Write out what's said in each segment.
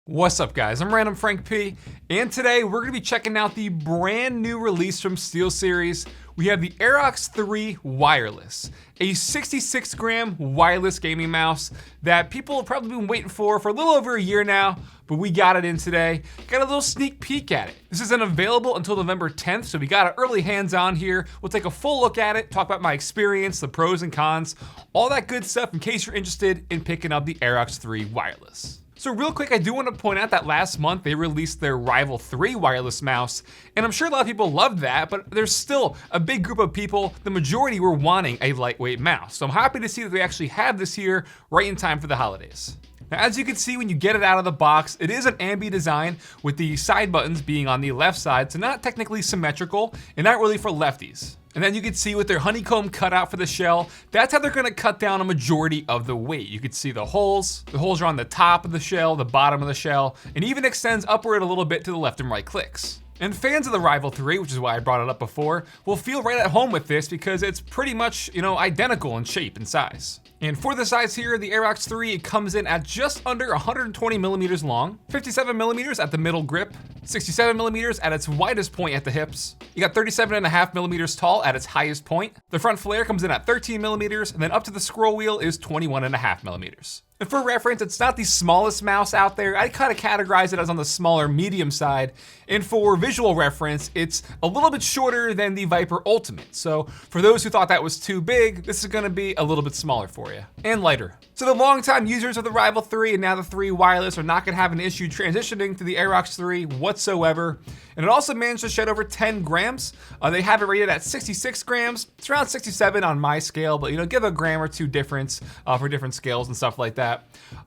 What's up guys, I'm randomfrankp, and today we're going to be checking out the brand new release from SteelSeries. We have the Aerox 3 Wireless, a 66 gram wireless gaming mouse that people have probably been waiting for a little over a year now, but we got it in today. Got a little sneak peek at it. This isn't available until November 10th, so we got an early hands-on here. We'll take a full look at it, talk about my experience, the pros and cons, all that good stuff in case you're interested in picking up the Aerox 3 Wireless. So real quick, I do want to point out that last month they released their Rival 3 wireless mouse, and I'm sure a lot of people loved that, but there's still a big group of people, the majority were wanting a lightweight mouse. So I'm happy to see that they actually have this here right in time for the holidays. Now, as you can see when you get it out of the box, it is an ambi design with the side buttons being on the left side, so not technically symmetrical and not really for lefties. And then you can see with their honeycomb cutout for the shell, that's how they're gonna cut down a majority of the weight. You can see the holes. The holes are on the top of the shell, the bottom of the shell, and even extends upward a little bit to the left and right clicks. And fans of the Rival 3, which is why I brought it up before, will feel right at home with this because it's pretty much, identical in shape and size. And for the size here, the Aerox 3, it comes in at just under 120 millimeters long, 57 millimeters at the middle grip, 67 millimeters at its widest point at the hips. You got 37.5 millimeters tall at its highest point. The front flare comes in at 13 millimeters, and then up to the scroll wheel is 21.5 millimeters. And for reference, it's not the smallest mouse out there. I kind of categorize it as on the smaller medium side. And for visual reference, it's a little bit shorter than the Viper Ultimate. So for those who thought that was too big, this is gonna be a little bit smaller for you and lighter. So the longtime users of the Rival 3 and now the 3 Wireless are not gonna have an issue transitioning to the Aerox 3 whatsoever. And it also managed to shed over 10 grams. They have it rated at 66 grams. It's around 67 on my scale, but give a gram or two difference for different scales and stuff like that.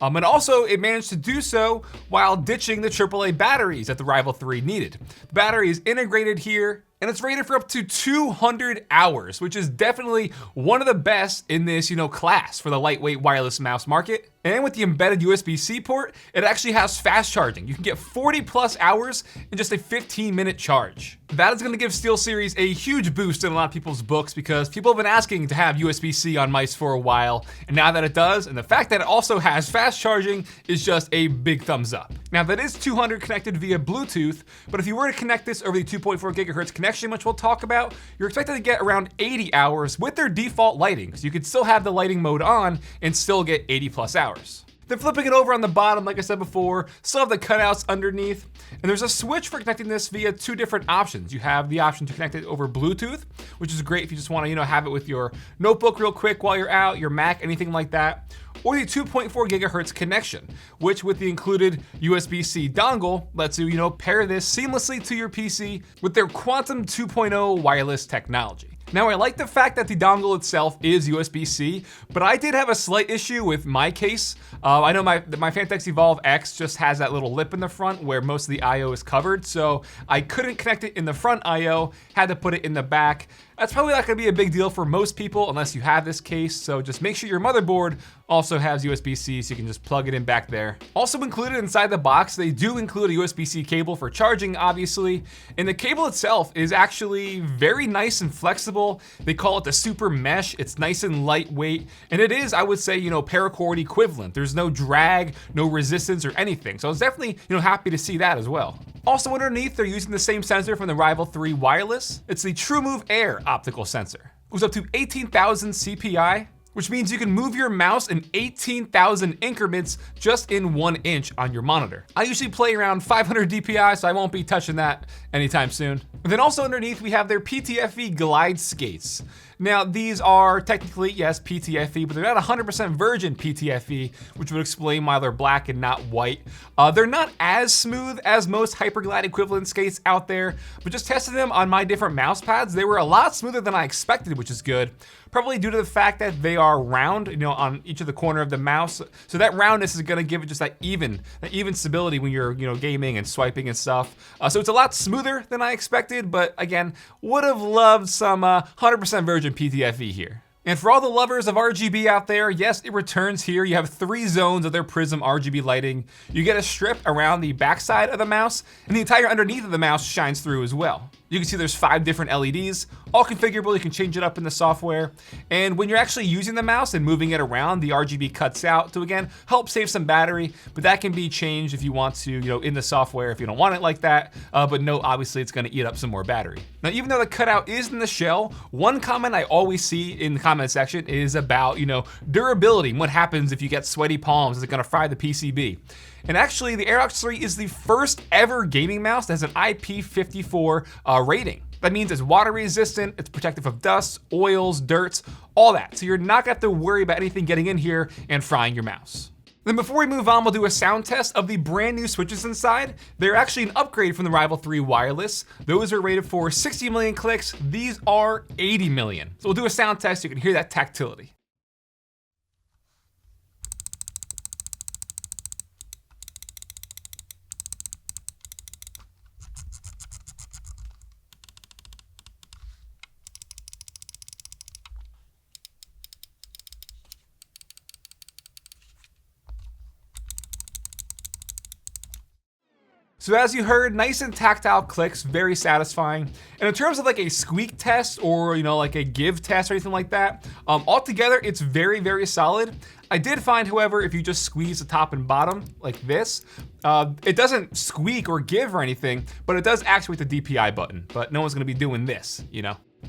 And also it managed to do so while ditching the AAA batteries that the Rival 3 needed. The battery is integrated here, and it's rated for up to 200 hours, which is definitely one of the best in this, class for the lightweight wireless mouse market. And with the embedded USB-C port, it actually has fast charging. You can get 40 plus hours in just a 15-minute charge. That is gonna give SteelSeries a huge boost in a lot of people's books because people have been asking to have USB-C on mice for a while, and now that it does, and the fact that it also has fast charging is just a big thumbs up. Now that is 200 connected via Bluetooth, but if you were to connect this over the 2.4 gigahertz connection, which we'll talk about, you're expected to get around 80 hours with their default lighting. So you could still have the lighting mode on and still get 80 plus hours. Then flipping it over on the bottom, like I said before, still have the cutouts underneath. And there's a switch for connecting this via two different options. You have the option to connect it over Bluetooth, which is great if you just want to, have it with your notebook real quick while you're out, your Mac, anything like that. Or the 2.4 gigahertz connection, which with the included USB-C dongle lets you, pair this seamlessly to your PC with their Quantum 2.0 wireless technology. Now I like the fact that the dongle itself is USB-C, but I did have a slight issue with my case. I know my Fantex Evolve X just has that little lip in the front where most of the I/O is covered, so I couldn't connect it in the front I/O, had to put it in the back. That's probably not gonna be a big deal for most people unless you have this case, so just make sure your motherboard also has USB-C so you can just plug it in back there. Also included inside the box, they do include a USB-C cable for charging, obviously, and the cable itself is actually very nice and flexible. They call it the super mesh. It's nice and lightweight, and it is, I would say, paracord equivalent. There's no drag, no resistance or anything, so I was definitely, happy to see that as well. Also underneath, they're using the same sensor from the Rival 3 Wireless. It's the TrueMove Air optical sensor. It goes up to 18,000 CPI, which means you can move your mouse in 18,000 increments just in 1 inch on your monitor. I usually play around 500 DPI, so I won't be touching that anytime soon. And then also underneath, we have their PTFE glide skates. Now these are technically, yes, PTFE, but they're not 100% virgin PTFE, which would explain why they're black and not white. They're not as smooth as most Hyperglide equivalent skates out there, but just testing them on my different mouse pads, they were a lot smoother than I expected, which is good. Probably due to the fact that they are round, on each of the corner of the mouse. So that roundness is gonna give it just that even stability when you're, gaming and swiping and stuff. So it's a lot smoother than I expected, but again, would have loved some 100% virgin PTFE here. And for all the lovers of RGB out there, yes, it returns here. You have 3 zones of their Prism RGB lighting. You get a strip around the backside of the mouse, and the entire underneath of the mouse shines through as well. You can see there's 5 different LEDs, all configurable. You can change it up in the software. And when you're actually using the mouse and moving it around, the RGB cuts out to, again, help save some battery, but that can be changed if you want to, in the software if you don't want it like that. But no, obviously it's gonna eat up some more battery. Now, even though the cutout is in the shell, one comment I always see in the comment section is about, durability and what happens if you get sweaty palms. Is it gonna fry the PCB? And actually, the Aerox 3 is the first ever gaming mouse that has an IP54 rating. That means it's water resistant, it's protective of dust, oils, dirts, all that. So you're not gonna have to worry about anything getting in here and frying your mouse. Then before we move on, we'll do a sound test of the brand new switches inside. They're actually an upgrade from the Rival 3 wireless. Those are rated for 60 million clicks. These are 80 million. So we'll do a sound test so you can hear that tactility. So as you heard, nice and tactile clicks, very satisfying. And in terms of like a squeak test or like a give test or anything like that, altogether it's very, very solid. I did find, however, if you just squeeze the top and bottom like this, it doesn't squeak or give or anything, but it does actuate the DPI button. But no one's gonna be doing this,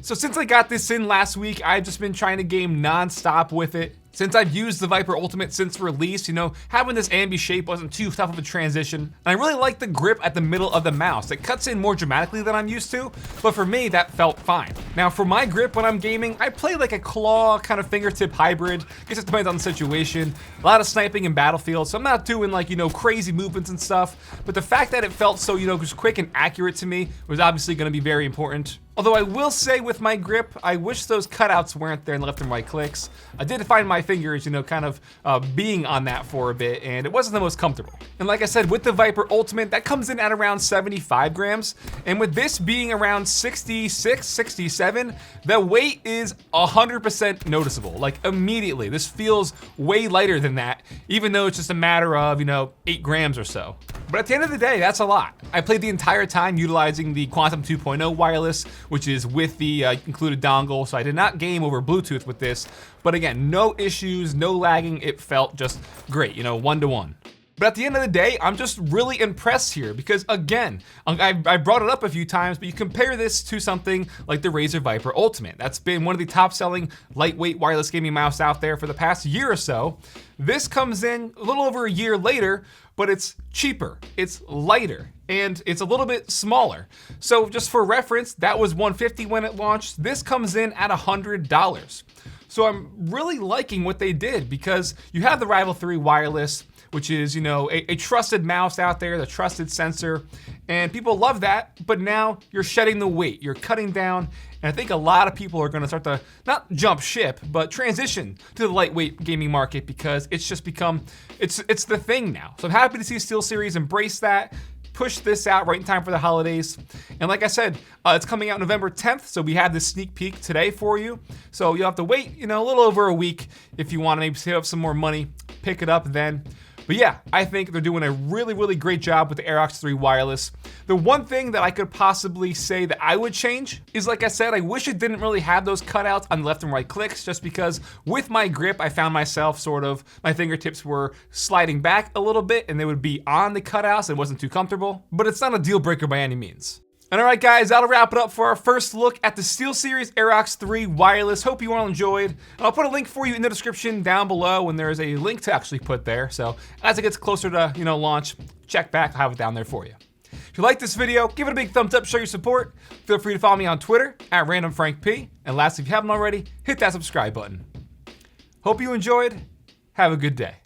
So since I got this in last week, I've just been trying to game non-stop with it. Since I've used the Viper Ultimate since release, having this ambi shape wasn't too tough of a transition. And I really like the grip at the middle of the mouse. It cuts in more dramatically than I'm used to, but for me, that felt fine. Now for my grip when I'm gaming, I play like a claw kind of fingertip hybrid. I guess it depends on the situation. A lot of sniping in Battlefield, so I'm not doing like, crazy movements and stuff. But the fact that it felt so, just quick and accurate to me was obviously gonna be very important. Although I will say with my grip, I wish those cutouts weren't there in the left and right clicks. I did find my fingers, kind of being on that for a bit, and it wasn't the most comfortable. And like I said, with the Viper Ultimate, that comes in at around 75 grams. And with this being around 66, 67, the weight is 100% noticeable, like immediately. This feels way lighter than that, even though it's just a matter of, 8 grams or so. But at the end of the day, that's a lot. I played the entire time utilizing the Quantum 2.0 wireless, which is with the included dongle, so I did not game over Bluetooth with this. But again, no issues, no lagging, it felt just great, 1-to-1. But at the end of the day, I'm just really impressed here because again, I brought it up a few times, but you compare this to something like the Razer Viper Ultimate. That's been one of the top selling lightweight wireless gaming mouse out there for the past year or so. This comes in a little over a year later, but it's cheaper, it's lighter, and it's a little bit smaller. So just for reference, that was $150 when it launched. This comes in at $100. So I'm really liking what they did because you have the Rival 3 wireless, which is, a trusted mouse out there, the trusted sensor, and people love that, but now you're shedding the weight, you're cutting down, and I think a lot of people are gonna start to, not jump ship, but transition to the lightweight gaming market because it's just become, it's the thing now. So I'm happy to see SteelSeries embrace that, push this out right in time for the holidays. And like I said, it's coming out November 10th, so we had this sneak peek today for you. So you'll have to wait, a little over a week if you wanna maybe save up some more money, pick it up then. But yeah, I think they're doing a really, really great job with the Aerox 3 wireless. The one thing that I could possibly say that I would change is, like I said, I wish it didn't really have those cutouts on the left and right clicks, just because with my grip, I found myself my fingertips were sliding back a little bit and they would be on the cutouts. It wasn't too comfortable, but it's not a deal breaker by any means. And all right, guys, that'll wrap it up for our first look at the SteelSeries Aerox 3 wireless. Hope you all enjoyed. And I'll put a link for you in the description down below, and there's a link to actually put there. So as it gets closer to launch, check back. I'll have it down there for you. If you like this video, give it a big thumbs up, show your support. Feel free to follow me on Twitter at randomfrankp. And lastly, if you haven't already, hit that subscribe button. Hope you enjoyed. Have a good day.